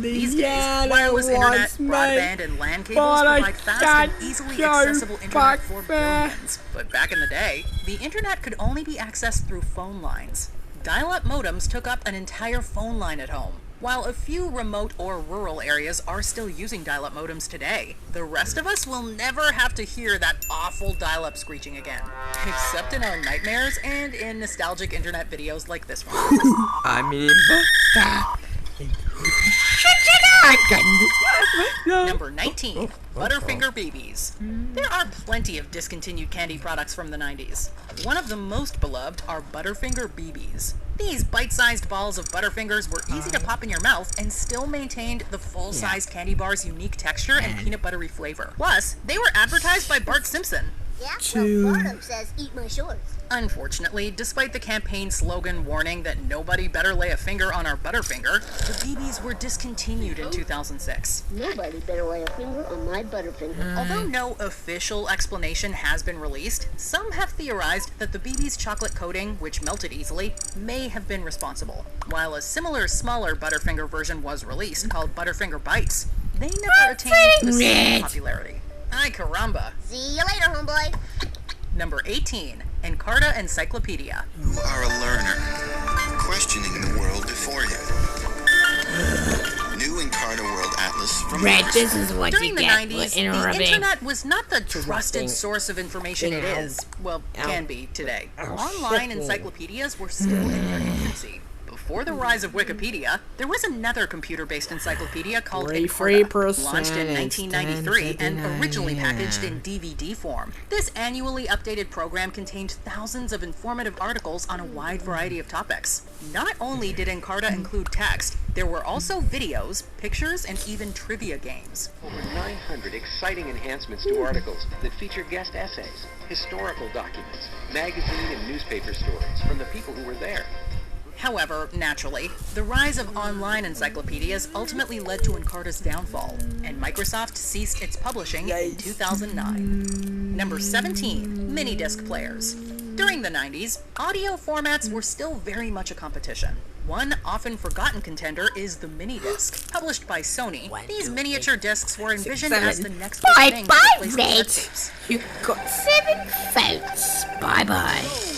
These days, wireless internet, broadband, and LAN cables provide fast and easily accessible internet for billions. But back in the day, the internet could only be accessed through phone lines. Dial-up modems took up an entire phone line at home. While a few remote or rural areas are still using dial-up modems today, the rest of us will never have to hear that awful dial-up screeching again. Except in our nightmares and in nostalgic internet videos like this one. Number 19. Butterfinger BBs. There are plenty of discontinued candy products from the 90s. One of the most beloved are Butterfinger BBs. These bite-sized balls of Butterfingers were easy to pop in your mouth and still maintained the full-sized candy bar's unique texture and peanut buttery flavor. Plus, they were advertised by Bart Simpson. Yeah, well, Barnum says eat my shorts. Unfortunately, despite the campaign slogan warning that nobody better lay a finger on our Butterfinger, the BBs were discontinued in 2006. Nobody better lay a finger on my Butterfinger. Although no official explanation has been released, some have theorized that the BB's chocolate coating, which melted easily, may have been responsible. While a similar, smaller Butterfinger version was released, called Butterfinger Bites, they never attained the same popularity. Ay caramba. See you later, homeboy. Number 18. Encarta Encyclopedia. You are a learner, questioning the world before you. New Encarta World Atlas from Red, this is what During you the get 90s, for the internet was not the trusted source of information it Ow. is, well, Ow. can be today. Ow, Online shit me. encyclopedias were still in their infancy. Before the rise of Wikipedia, there was another computer-based encyclopedia called Encarta, launched in 1993 and originally packaged in DVD form. This annually updated program contained thousands of informative articles on a wide variety of topics. Not only did Encarta include text, there were also videos, pictures, and even trivia games. Over 900 exciting enhancements to articles that feature guest essays, historical documents, magazine and newspaper stories from the people who were there. However, naturally, the rise of online encyclopedias ultimately led to Encarta's downfall, and Microsoft ceased its publishing in 2009. Number 17. Mini-disc players. During the 90s, audio formats were still very much a competition. One often forgotten contender is the mini-disc. Published by Sony, these miniature discs were envisioned as the next big thing to replace Red. cassette tapes. You got 7 votes. Bye-bye.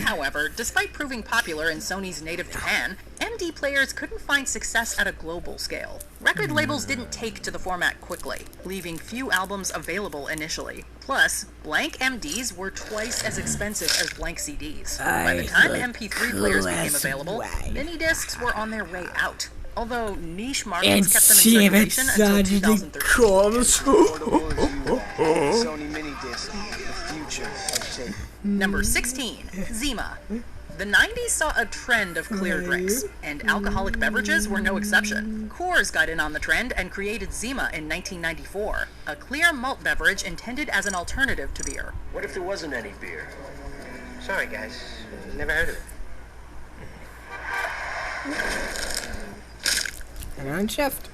However, despite proving popular in Sony's native Japan, MD players couldn't find success at a global scale. Record labels didn't take to the format quickly, leaving few albums available initially. Plus, blank MDs were twice as expensive as blank CDs. By the time MP3 players became available, mini discs were on their way out. Although niche markets kept them in circulation until 2013. Sony mini disc, the future of tape. Number 16. Zima. The 90s saw a trend of clear drinks, and alcoholic beverages were no exception. Coors got in on the trend and created Zima in 1994, a clear malt beverage intended as an alternative to beer. What if there wasn't any beer? Sorry, guys. Never heard of it. And on shift.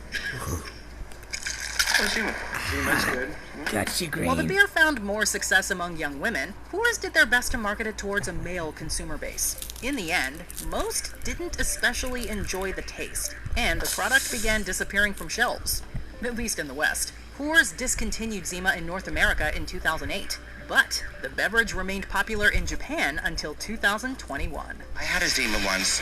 Oh, Zima. Zima's good. Gotcha, While the green. beer found more success among young women, Coors did their best to market it towards a male consumer base. In the end, most didn't especially enjoy the taste, and the product began disappearing from shelves, at least in the West. Coors discontinued Zima in North America in 2008, but the beverage remained popular in Japan until 2021. I had a Zima once.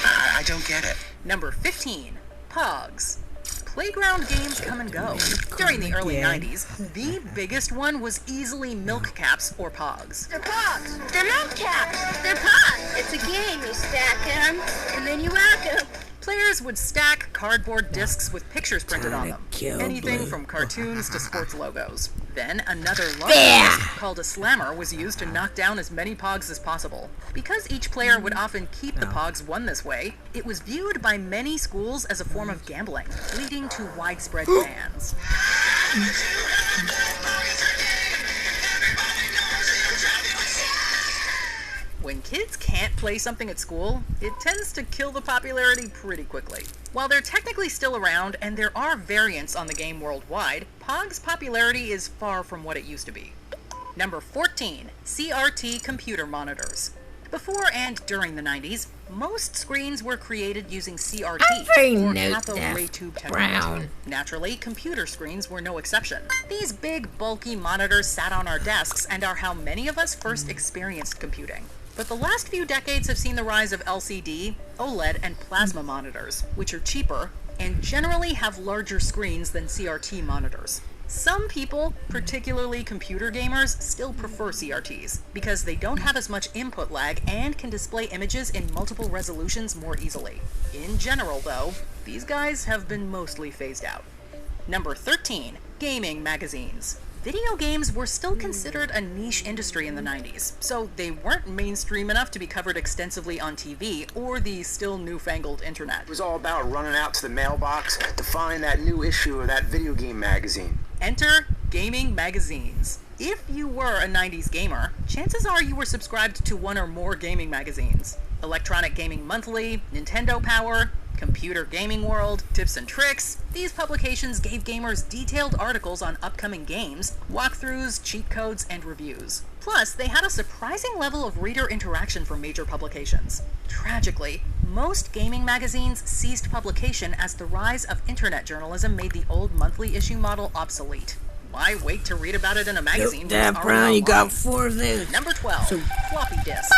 I don't get it. Number 15. Pogs. Playground games come and go. During the early 90s, the biggest one was easily milk caps or Pogs. They're pogs. They're milk caps. They're pogs. It's a game. You stack them, and then you rack them. Players would stack cardboard discs with pictures printed on them. kill Anything Blue. from cartoons to sports logos. Then another larger There. disc called a slammer was used to knock down as many Pogs as possible. Because each player would often keep the Pogs won this way, it was viewed by many schools as a form of gambling, leading to widespread bans. When kids can't play something at school, it tends to kill the popularity pretty quickly. While they're technically still around and there are variants on the game worldwide, Pog's popularity is far from what it used to be. Number 14. CRT computer monitors. Before and during the 90s, most screens were created using CRT, or cathode ray tube technology. Naturally, computer screens were no exception. These big, bulky monitors sat on our desks and are how many of us first experienced computing. But the last few decades have seen the rise of LCD, OLED, and plasma monitors, which are cheaper and generally have larger screens than CRT monitors. Some people, particularly computer gamers, still prefer CRTs because they don't have as much input lag and can display images in multiple resolutions more easily. In general, though, these guys have been mostly phased out. Number 13, gaming magazines. Video games were still considered a niche industry in the 90s, so they weren't mainstream enough to be covered extensively on TV or the still newfangled internet. It was all about running out to the mailbox to find that new issue of that video game magazine. Enter gaming magazines. If you were a 90s gamer, chances are you were subscribed to one or more gaming magazines. Electronic Gaming Monthly, Nintendo Power, Computer Gaming World, Tips and Tricks. These publications gave gamers detailed articles on upcoming games, walkthroughs, cheat codes, and reviews. Plus, they had a surprising level of reader interaction for major publications. Tragically, most gaming magazines ceased publication as the rise of internet journalism made the old monthly issue model obsolete. Why wait to read about it in a magazine? Brown, you got 4 of those. Number 12, floppy disks.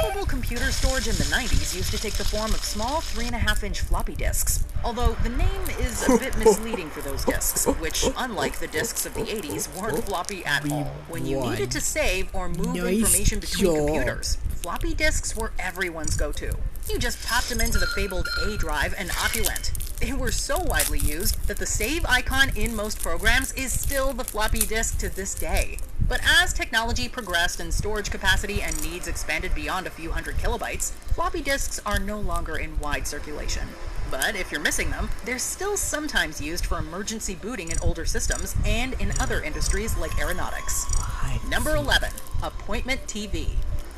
Movable computer storage in the 90s used to take the form of small 3.5-inch floppy disks, although the name is a bit misleading for those disks, which, unlike the disks of the 80s, weren't floppy at all. When you needed to save or move information between computers, floppy disks were everyone's go-to. You just popped them into the fabled A drive and off you went. They were so widely used that the save icon in most programs is still the floppy disk to this day. But as technology progressed and storage capacity and needs expanded beyond a few hundred kilobytes, floppy disks are no longer in wide circulation. But if you're missing them, they're still sometimes used for emergency booting in older systems and in other industries like aeronautics. Number 11, appointment TV.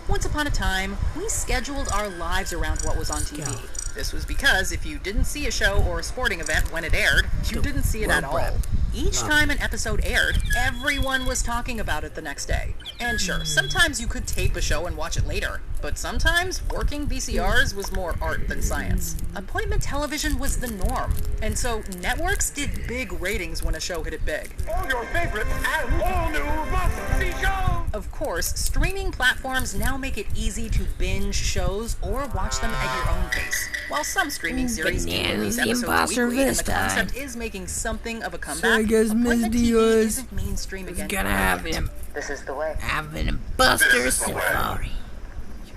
Once upon a time, we scheduled our lives around what was on TV. This was because if you didn't see a show or a sporting event when it aired, you didn't see it at all. Each time an episode aired, everyone was talking about it the next day. And sure, sometimes you could tape a show and watch it later, but sometimes working VCRs was more art than science. Appointment television was the norm, and so networks did big ratings when a show hit it big. All your favorites and all new must-see shows! Of course, streaming platforms now make it easy to binge shows or watch them at your own pace. While some streaming series do release episodes weekly and the concept is making something of a comeback, appointment TV isn't mainstream again. Gonna have him. This is the way. Having a Buster Safari.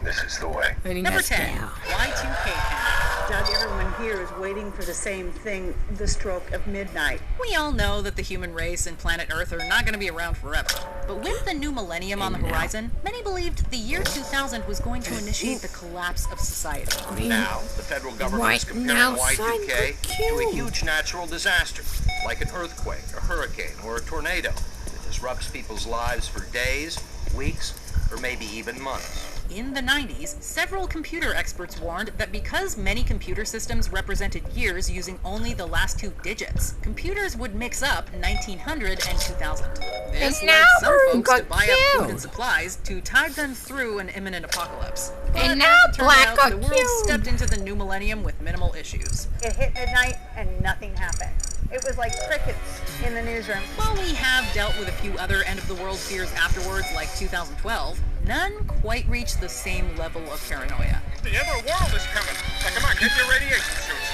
This is the way. Number 10, Y2K Panic. Doug, everyone here is waiting for the same thing, the stroke of midnight. We all know that the human race and planet Earth are not going to be around forever. But with the new millennium on the horizon, many believed the year 2000 was going to initiate the collapse of society. Now, the federal government is comparing Y2K to a huge natural disaster, like an earthquake, a hurricane, or a tornado that disrupts people's lives for days, weeks, or maybe even months. In the 90s, several computer experts warned that because many computer systems represented years using only the last 2 digits, computers would mix up 1900 and 2000. This led some folks to buy up food and supplies to tide them through an imminent apocalypse. But And now as it turned Black out, got the world killed. stepped into the new millennium with minimal issues. It hit midnight and nothing happened. It was like crickets in the newsroom. While we have dealt with a few other end-of-the-world fears afterwards, like 2012, none quite reached the same level of paranoia. The end of the world is coming. So come on, get your radiation suits.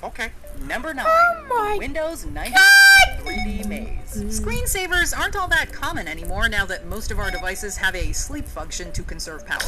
Okay. Number 9, Windows 95 3D Maze. Screensavers aren't all that common anymore now that most of our devices have a sleep function to conserve power.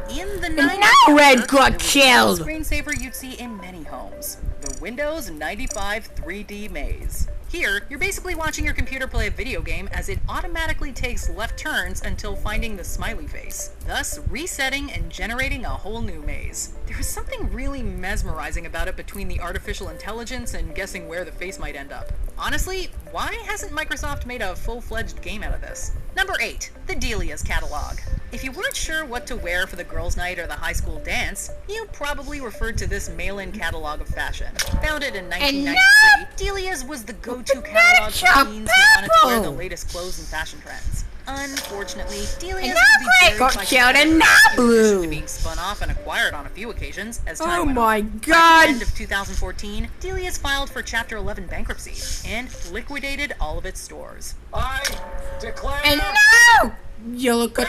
In the 90s, Red got there was killed. a screensaver you'd see in many homes. The Windows 95 3D Maze. Here, you're basically watching your computer play a video game as it automatically takes left turns until finding the smiley face, thus resetting and generating a whole new maze. There is something really mesmerizing about it between the artificial intelligence and guessing where the face might end up. Honestly, why hasn't Microsoft made a full-fledged game out of this? Number 8, the Delia's catalog. If you weren't sure what to wear for the girls' night or the high school dance, you probably referred to this mail-in catalog of fashion. Founded in 1993, Delia's was the go-to catalog for teens who wanted to wear the latest clothes and fashion trends. Unfortunately, Delia's would be buried by being spun off and acquired on a few occasions as time went on. my By the god! end of 2014, Delia's filed for Chapter 11 bankruptcy and liquidated all of its stores. I declare. And now you look a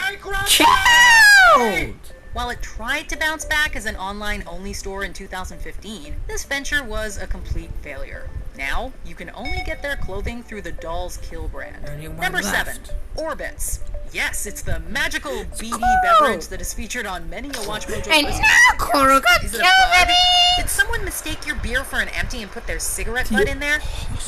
child! While it tried to bounce back as an online-only store in 2015, this venture was a complete failure. Now, you can only get their clothing through the Dolls Kill brand. Number 7. Orbitz. Yes, it's the magical BD beverage that is featured on many a Watch Mojo And list. now Coral got Is it a killed, bug? baby! Did someone mistake your beer for an empty and put their cigarette butt in there?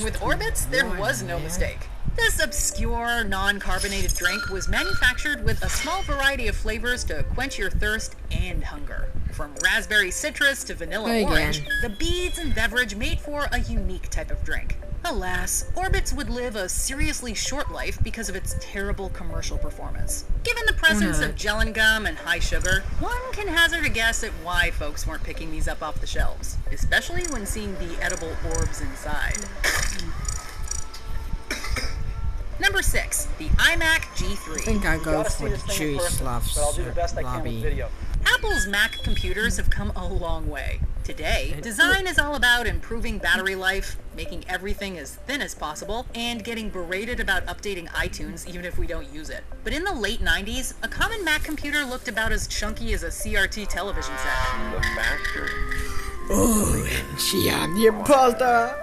With Orbitz, there was no mistake. This obscure, non-carbonated drink was manufactured with a small variety of flavors to quench your thirst and hunger. From raspberry citrus to vanilla orange, the beads and beverage made for a unique type of drink. Alas, Orbitz would live a seriously short life because of its terrible commercial performance. Given the presence of gellan gum and high sugar, one can hazard a guess at why folks weren't picking these up off the shelves, especially when seeing the edible orbs inside. Number 6, the iMac G3. I think I go Gotta for see this thing in Chewy person, Sloth but I'll do the best I can with Lobby. video. Apple's Mac computers have come a long way. Today, design is all about improving battery life, making everything as thin as possible, and getting berated about updating iTunes even if we don't use it. But in the late 90s, a common Mac computer looked about as chunky as a CRT television set. The factory. Oh, she I'm the imposter!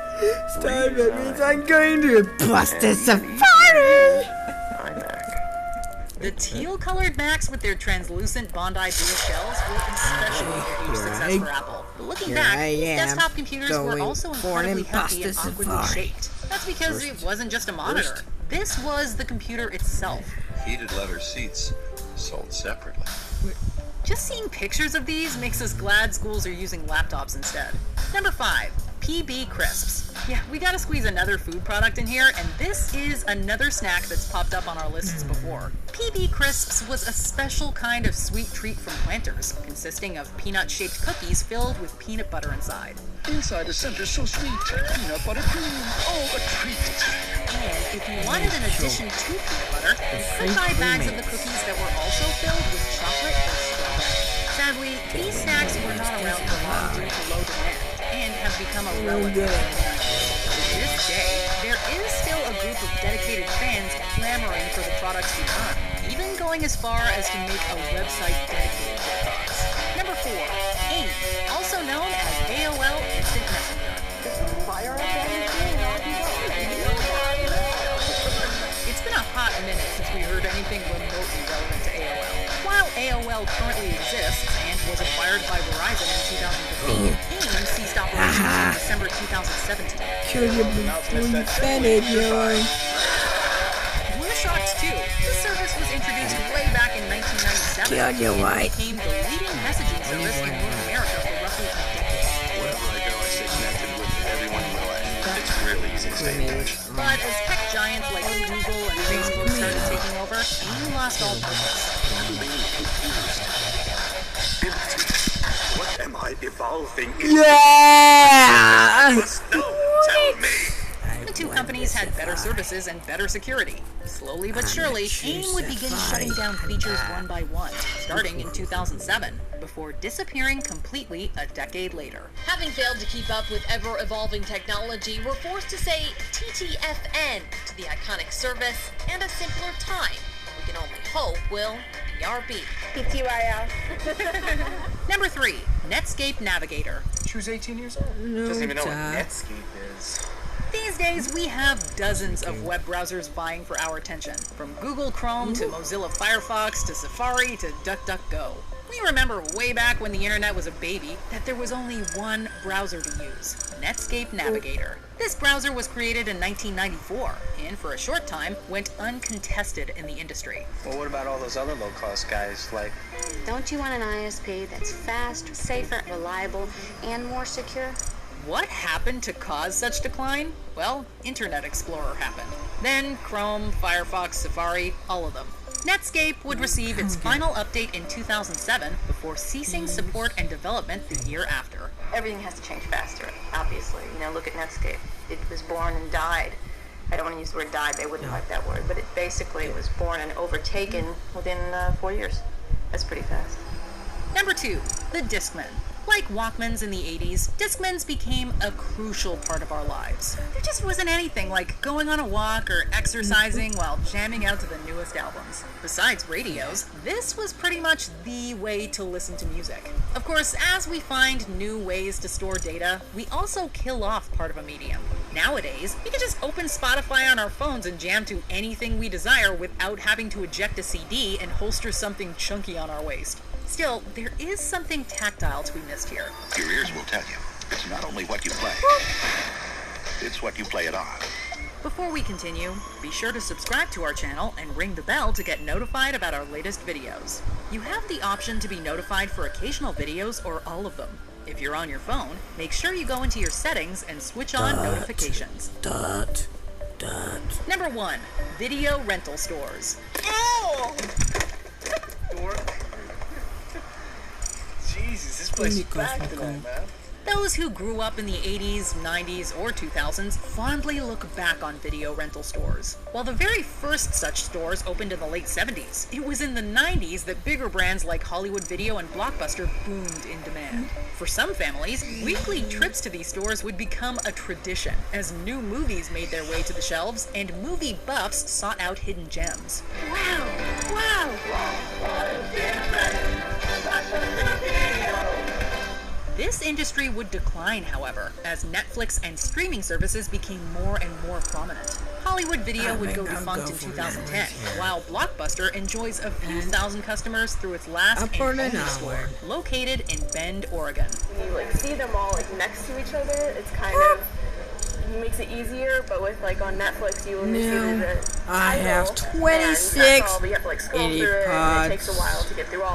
Stop, that means I'm going to imposter safari! The teal-colored Macs with their translucent Bondi Blue shells were especially a huge success for Apple. But looking back, these desktop computers were also incredibly heavy and awkwardly shaped. That's because it wasn't just a monitor. This was the computer itself. Heated leather seats sold separately. Just seeing pictures of these makes us glad schools are using laptops instead. Number 5. PB Crisps. Yeah, we gotta squeeze another food product in here, and this is another snack that's popped up on our lists before. PB Crisps was a special kind of sweet treat from Planters, consisting of peanut-shaped cookies filled with peanut butter inside. Inside the center's so sweet. Peanut butter cream. Oh, a treat. And if you wanted an addition to peanut butter, you could buy bags of the cookies that were also filled with chocolate or strawberry. Sadly, these snacks were not around for long due to low demand, and have become a relic. To this day, there is still a group of dedicated fans clamoring for the product's return, even going as far as to make a website dedicated to the products. Number 4, AIM, also known as AOL Instant Messenger. It's been a hot minute since we heard anything remotely relevant to AOL. While AOL currently exists and was acquired by Verizon in 2015, AIM ceased operations in December 2017. We're shocked too. This service was introduced way back in 1997 and became the leading messaging service in North America for roughly a decade. Wherever I go, I stay connected with everyone in my life. It's really easy to stay in touch. But as tech giants like Google and Facebook started taking over, AIM lost all purpose. What am I evolving into? Yeah! No, tell me. The two companies had better services and better security. Slowly but surely, AIM would begin shutting down features one by one, starting in 2007, before disappearing completely a decade later. Having failed to keep up with ever-evolving technology, we're forced to say TTFN to the iconic service and a simpler time. We can only hope will BRB. PTYL. Number 3, Netscape Navigator. She was 18 years old. Doesn't even know what Netscape is. These days, we have dozens of web browsers vying for our attention, from Google Chrome to Mozilla Firefox to Safari to DuckDuckGo. We remember way back when the internet was a baby that there was only one browser to use, Netscape Navigator. This browser was created in 1994, and for a short time, went uncontested in the industry. Well, what about all those other low-cost guys, like... Don't you want an ISP that's fast, safer, reliable, and more secure? What happened to cause such decline? Well, Internet Explorer happened. Then Chrome, Firefox, Safari, all of them. Netscape would receive its final update in 2007 before ceasing support and development the year after. Everything has to change faster, obviously. Look at Netscape. It was born and died. I don't want to use the word died, they wouldn't like that word, but it basically was born and overtaken within 4 years. That's pretty fast. Number 2, the Discman. Like Walkmans in the 80s, Discmans became a crucial part of our lives. There just wasn't anything like going on a walk or exercising while jamming out to the newest albums. Besides radios, this was pretty much the way to listen to music. Of course, as we find new ways to store data, we also kill off part of a medium. Nowadays, we can just open Spotify on our phones and jam to anything we desire without having to eject a CD and holster something chunky on our waist. Still, there is something tactile to be missed here. Your ears will tell you. It's not only what you play, it's what you play it on. Before we continue, be sure to subscribe to our channel and ring the bell to get notified about our latest videos. You have the option to be notified for occasional videos or all of them. If you're on your phone, make sure you go into your settings and switch on notifications. Number 1, video rental stores. Oh! Jesus, this place is back tonight, man. Those who grew up in the 80s, 90s, or 2000s fondly look back on video rental stores. While the very first such stores opened in the late 70s, it was in the 90s that bigger brands like Hollywood Video and Blockbuster boomed in demand. For some families, weekly trips to these stores would become a tradition as new movies made their way to the shelves and movie buffs sought out hidden gems. Wow! This industry would decline, however, as Netflix and streaming services became more and more prominent. Hollywood Video would go defunct in 2010, while Blockbuster enjoys a few thousand customers through its last and only store, located in Bend, Oregon. When you see them all next to each other, it's kind of makes it easier, but with on Netflix you only see the I have 26 but you have to scroll through it, and it takes a while to get through all